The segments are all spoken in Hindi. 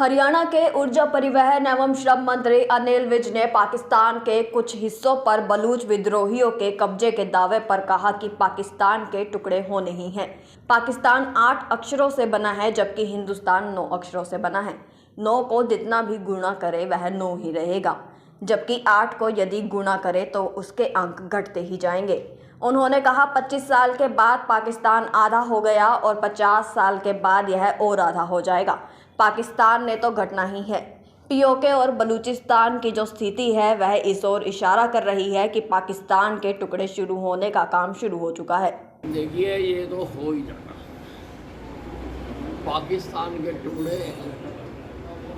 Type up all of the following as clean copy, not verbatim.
हरियाणा के ऊर्जा परिवहन एवं श्रम मंत्री अनिल विज ने पाकिस्तान के कुछ हिस्सों पर बलूच विद्रोहियों के कब्जे के दावे पर कहा कि पाकिस्तान के टुकड़े होने ही हैं। पाकिस्तान 8 अक्षरों से बना है जबकि हिंदुस्तान 9 अक्षरों से बना है। 9 को जितना भी गुणा करे वह 9 ही रहेगा, जबकि 8 को यदि गुणा करे तो उसके अंक घटते ही जाएंगे। उन्होंने कहा 25 साल के बाद पाकिस्तान आधा हो गया और 50 साल के बाद यह और आधा हो जाएगा। पाकिस्तान ने तो घटना ही है। पीओके और बलूचिस्तान की जो स्थिति है वह इस ओर इशारा कर रही है कि पाकिस्तान के टुकड़े शुरू होने का काम शुरू हो चुका है। देखिए, ये तो हो ही जाना। पाकिस्तान के टुकड़े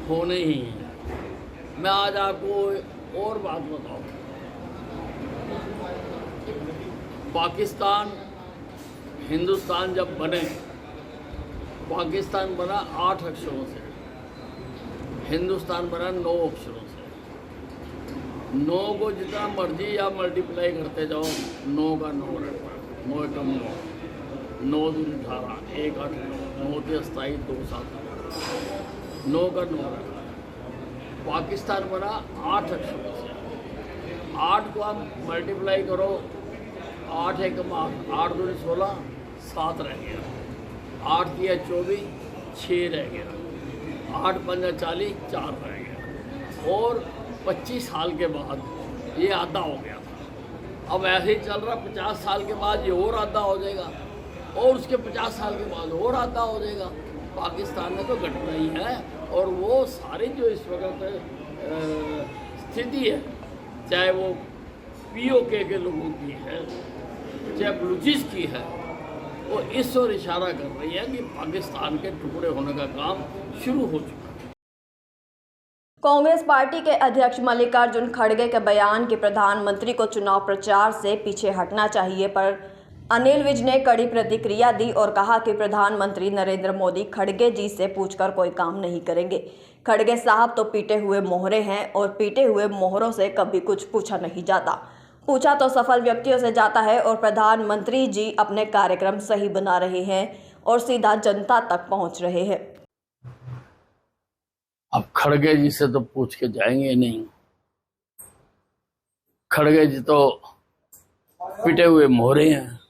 होने ही हैं। मैं आज आपको और बात बताऊं। पाकिस्तान हिंदुस्तान जब बने, पाकिस्तान बना 8 अक्षरों से, हिंदुस्तान बना 9 अक्षरों से। 9 को जितना मर्जी या मल्टीप्लाई करते जाओ, 9 का 9 रहता है, 9 कम 9, 9 दूनी 18, 1 8 9 के 27 2 7 9 का 9 रहता है। पाकिस्तान बना 8 अक्षरों से। 8 को आप मल्टीप्लाई करो, 8 1 8, 8 दूनी 16, 7 रह गया। 8 किया 24, 6 रह गया। 8 5 40, 4 रह गया। और 25 साल के बाद ये आधा हो गया था। अब ऐसे ही चल रहा, 50 साल के बाद ये और आधा हो जाएगा, और उसके 50 साल के बाद और आधा हो जाएगा। पाकिस्तान में तो घटना ही है। और वो सारी जो इस वक्त स्थिति है, चाहे वो पीओके के लोगों की है, चाहे बलूचिस की है, वो इस ओर इशारा कर रही है कि पाकिस्तान के टुकड़े होने का काम शुरू हो चुका है। कांग्रेस पार्टी के अध्यक्ष मल्लिकार्जुन खड़गे के बयान कि प्रधानमंत्री को चुनाव प्रचार से पीछे हटना चाहिए पर अनिल विज ने कड़ी प्रतिक्रिया दी और कहा कि प्रधानमंत्री नरेंद्र मोदी खड़गे जी से पूछकर कोई काम नहीं करेंगे। खड़गे साहब तो पीटे हुए मोहरे हैं और पीटे हुए मोहरों से कभी कुछ पूछा नहीं जाता। पूछा तो सफल व्यक्तियों से जाता है और प्रधानमंत्री जी अपने कार्यक्रम सही बना रहे हैं और सीधा जनता तक पहुंच रहे हैं। अब खड़गे जी से तो पूछ के जाएंगे नहीं। खड़गे जी तो पिटे हुए मोहरे हैं।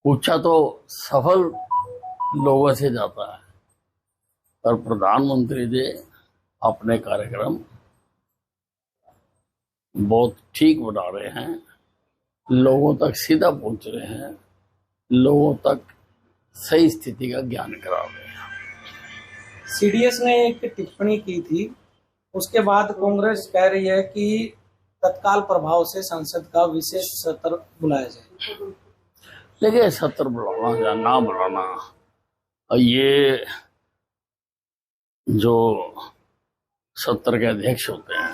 पूछा तो सफल लोगों से जाता है, और प्रधानमंत्री जी अपने कार्यक्रम बहुत ठीक बना रहे हैं, लोगों तक सीधा पहुंच रहे हैं, लोगों तक सही स्थिति का ज्ञान करा रहे हैं। सीडीएस ने एक टिप्पणी की थी, उसके बाद कांग्रेस कह रही है कि तत्काल प्रभाव से संसद का विशेष सत्र बुलाया जाए। देखिए, सत्र बुलाना या ना बुलाना, ये जो सत्र के अध्यक्ष होते हैं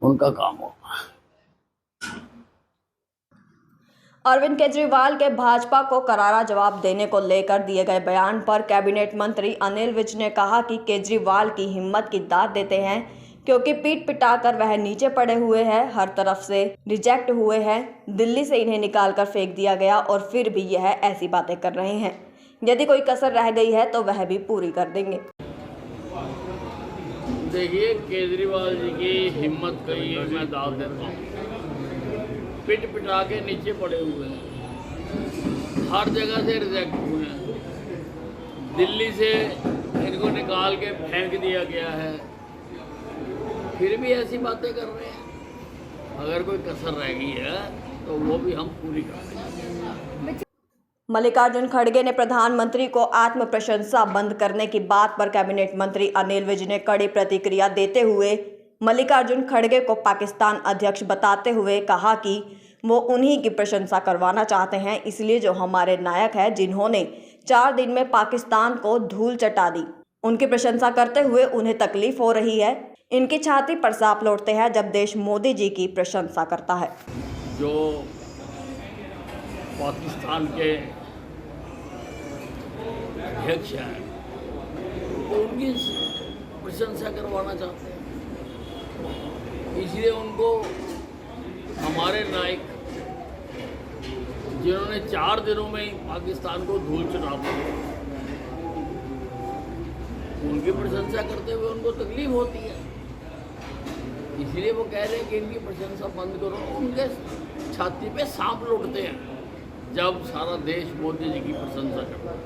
उनका काम होता है। अरविंद केजरीवाल के भाजपा को करारा जवाब देने को लेकर दिए गए बयान पर कैबिनेट मंत्री अनिल विज ने कहा कि केजरीवाल की हिम्मत की दाद देते हैं क्योंकि पीट पिटाकर वह नीचे पड़े हुए हैं, हर तरफ से रिजेक्ट हुए हैं, दिल्ली से इन्हें निकालकर फेंक दिया गया और फिर भी यह ऐसी बातें कर रहे हैं। यदि कोई कसर रह गई है तो वह भी पूरी कर देंगे। देखिए, केजरीवाल जी की हिम्मत कही मैं दाद देता हूँ। पिट पिटा के नीचे पड़े हुए हैं, हर जगह से रिजेक्ट हुए हैं, दिल्ली से इनको निकाल के फेंक दिया गया है, फिर भी ऐसी बातें कर रहे हैं। अगर कोई कसर रह गई है तो वो भी हम पूरी कर देंगे। मल्लिकार्जुन खड़गे ने प्रधानमंत्री को आत्म प्रशंसा बंद करने की बात पर कैबिनेट मंत्री अनिल विज ने कड़ी प्रतिक्रिया देते हुए मल्लिकार्जुन खड़गे को पाकिस्तान अध्यक्ष बताते हुए कहा कि वो उन्हीं की प्रशंसा करवाना चाहते हैं, इसलिए जो हमारे नायक हैं जिन्होंने 4 दिन में पाकिस्तान को धूल चटा दी, उनकी प्रशंसा करते हुए उन्हें तकलीफ हो रही है। इनकी छाती पर सांप लौटते हैं जब देश मोदी जी की प्रशंसा करता है। जो पाकिस्तान के अध्यक्ष हैं वो उनकी प्रशंसा करवाना चाहते हैं, इसलिए उनको हमारे नायक जिन्होंने 4 दिनों में पाकिस्तान को धूल चटा दिया, उनकी प्रशंसा करते हुए उनको तकलीफ होती है, इसलिए वो कह रहे हैं कि इनकी प्रशंसा बंद करो। उनके छाती पे सांप लुटते हैं जब सारा देश मोदी जी की प्रशंसा करता है।